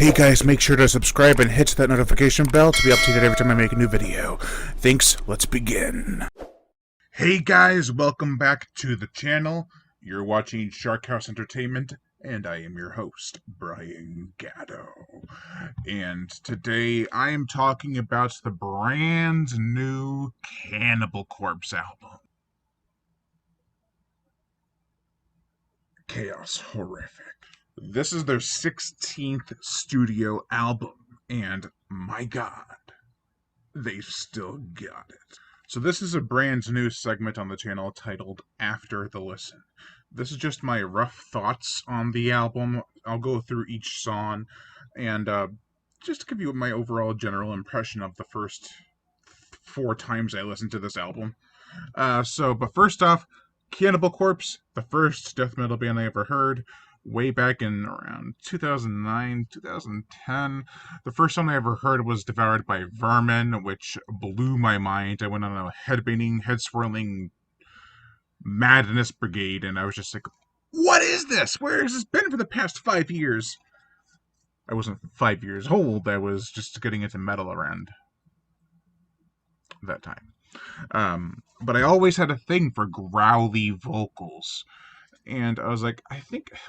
Hey guys, make sure to subscribe and hit that notification bell to be updated every time I make a new video. Thanks, let's begin. Hey guys, welcome back to the channel. You're watching Shark House Entertainment, and I am your host, Brian Gatto. And today I am talking about the brand new Cannibal Corpse album. Chaos Horrific. This is their 16th studio album, and my god, they've still got it. So this is a brand new segment on the channel titled After the Listen. This is just my rough thoughts on the album. I'll go through each song, and just to give you my overall general impression of the first 4 times I listened to this album. But first off, Cannibal Corpse, the first death metal band I ever heard, way back in around 2009, 2010. The first song I ever heard was Devoured by Vermin, which blew my mind. I went on a head-banging, head-swirling madness brigade, and I was just like, what is this? Where has this been for the past 5 years? I wasn't 5 years old. I was just getting into metal around that time. But I always had a thing for growly vocals. And I was like,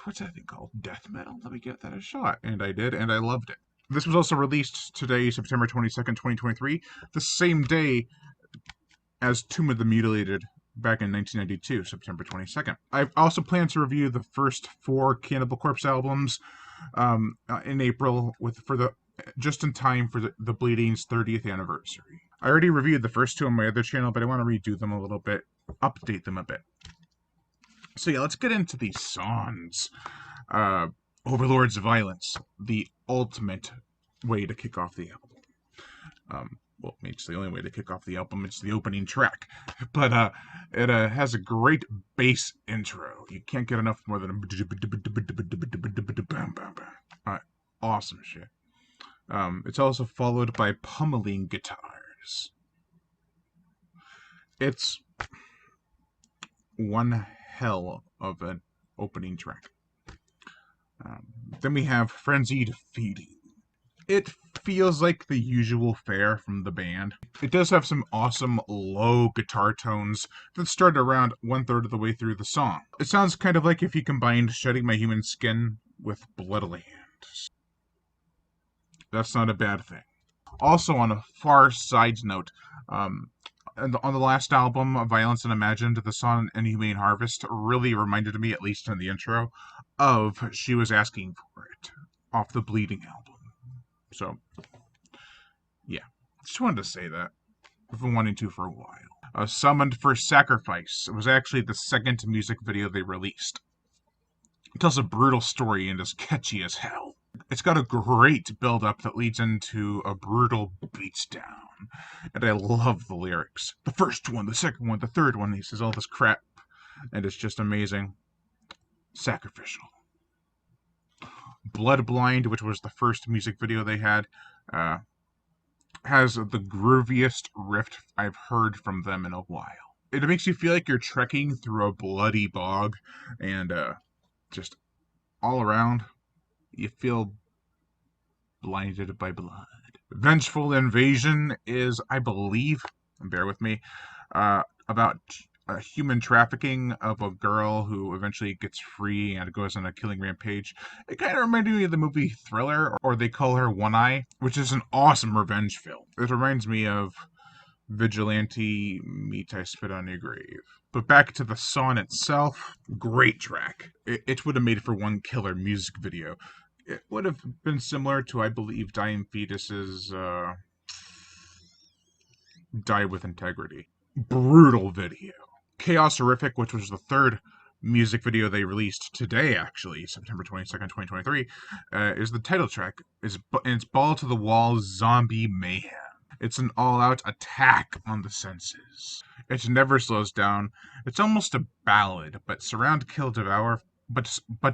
what's that thing called? Death metal? Let me give that a shot. And I did, and I loved it. This was also released today, September 22nd, 2023, the same day as Tomb of the Mutilated back in 1992, September 22nd. I also plan to review the first 4 Cannibal Corpse albums in April, just in time for the Bleeding's 30th anniversary. I already reviewed the first 2 on my other channel, but I want to redo them a little bit, update them a bit. So yeah, let's get into these songs. Overlords of Violence, the ultimate way to kick off the album. Well, it's the only way to kick off the album. It's the opening track. But it has a great bass intro. You can't get enough more than awesome shit. It's also followed by pummeling guitars. It's one hell of an opening track. Then we have Frenzied Feeding. It feels like the usual fare from the band. It does have some awesome low guitar tones that start around 1/3 of the way through the song. It sounds kind of like if you combined Shedding My Human Skin with Bloodland. That's not a bad thing. Also, on a far side note, on the last album, Violence Unimagined, the song Inhumane Harvest really reminded me, at least in the intro, of She Was Asking For It, off the Bleeding album. So, yeah. Just wanted to say that. I've been wanting to for a while. Summoned for Sacrifice. It was actually the second music video they released. It tells a brutal story and is catchy as hell. It's got a great build-up that leads into a brutal beatdown. And I love the lyrics. The first one, the second one, the third one, he says all this crap. And it's just amazing. Sacrificial. Bloodblind, which was the first music video they had, has the grooviest riff I've heard from them in a while. It makes you feel like you're trekking through a bloody bog, and just all around, you feel blinded by blood. Vengeful Invasion is, I believe, bear with me, about human trafficking of a girl who eventually gets free and goes on a killing rampage. It kind of reminded me of the movie Thriller, or They Call Her One Eye, which is an awesome revenge film. It reminds me of Vigilante meet I Spit on Your Grave. But back to the song itself, great track. It would have made for one killer music video. It would have been similar to, I believe, Dying Fetus's Die With Integrity. Brutal video. Chaos Horrific, which was the third music video they released today, actually, September 22nd, 2023, is the title track. It's ball to the wall zombie mayhem. It's an all-out attack on the senses. It never slows down. It's almost a ballad, but Surround, Kill, Devour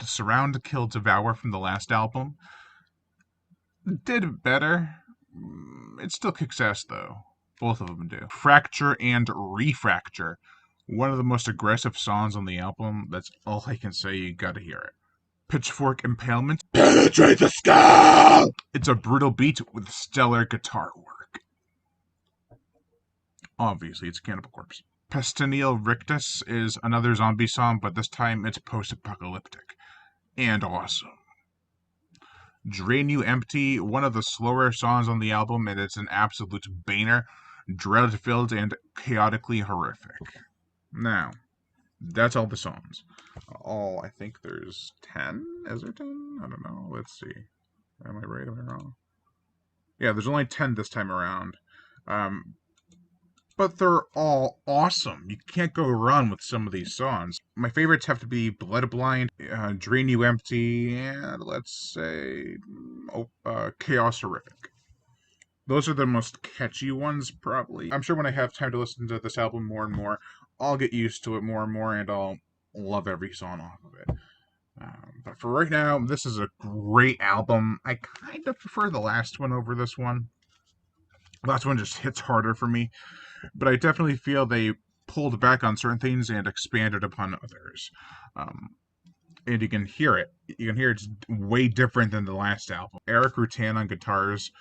Surround, Kill, Devour from the last album did better. It still kicks ass, though. Both of them do. Fracture and Refracture. One of the most aggressive songs on the album. That's all I can say. You gotta hear it. Pitchfork Impalement. Penetrate the skull! It's a brutal beat with stellar guitar work. Obviously, it's Cannibal Corpse. Pestinil Rictus is another zombie song, but this time it's post-apocalyptic. And awesome. Drain You Empty, one of the slower songs on the album, and it's an absolute banger, dread-filled and chaotically horrific. Now, that's all the songs. I think there's 10? Is there 10? I don't know. Let's see. Am I right? Am I wrong? Yeah, there's only 10 this time around. But they're all awesome. You can't go wrong with some of these songs. My favorites have to be Bloodblind, Drain You Empty, and let's say Chaos Horrific. Those are the most catchy ones, probably. I'm sure when I have time to listen to this album more and more, I'll get used to it more and more, and I'll love every song off of it. But for right now, this is a great album. I kind of prefer the last one over this one. The last one just hits harder for me. But I definitely feel they pulled back on certain things and expanded upon others. And you can hear it. You can hear it's way different than the last album. Eric Rutan on guitars,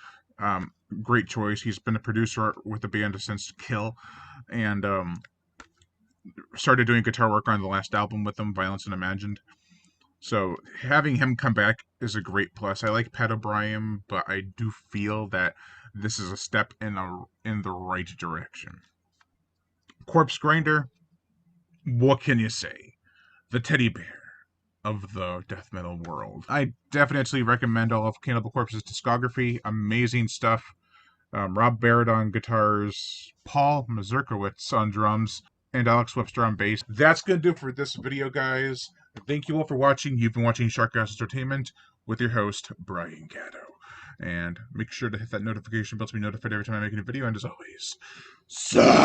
great choice. He's been a producer with the band since Kill, and started doing guitar work on the last album with them, Violence Unimagined. So having him come back is a great plus. I like Pat O'Brien, but I do feel that this is a step in the right direction. Corpse Grinder, what can you say? The teddy bear of the death metal world. I definitely recommend all of Cannibal Corpse's discography. Amazing stuff. Rob Barrett on guitars, Paul Mazurkowitz on drums, and Alex Webster on bass. That's going to do it for this video, guys. Thank you all for watching. You've been watching Sharkcast Entertainment with your host, Brian Gatto. And make sure to hit that notification bell to be notified every time I make a new video. And as always, subscribe.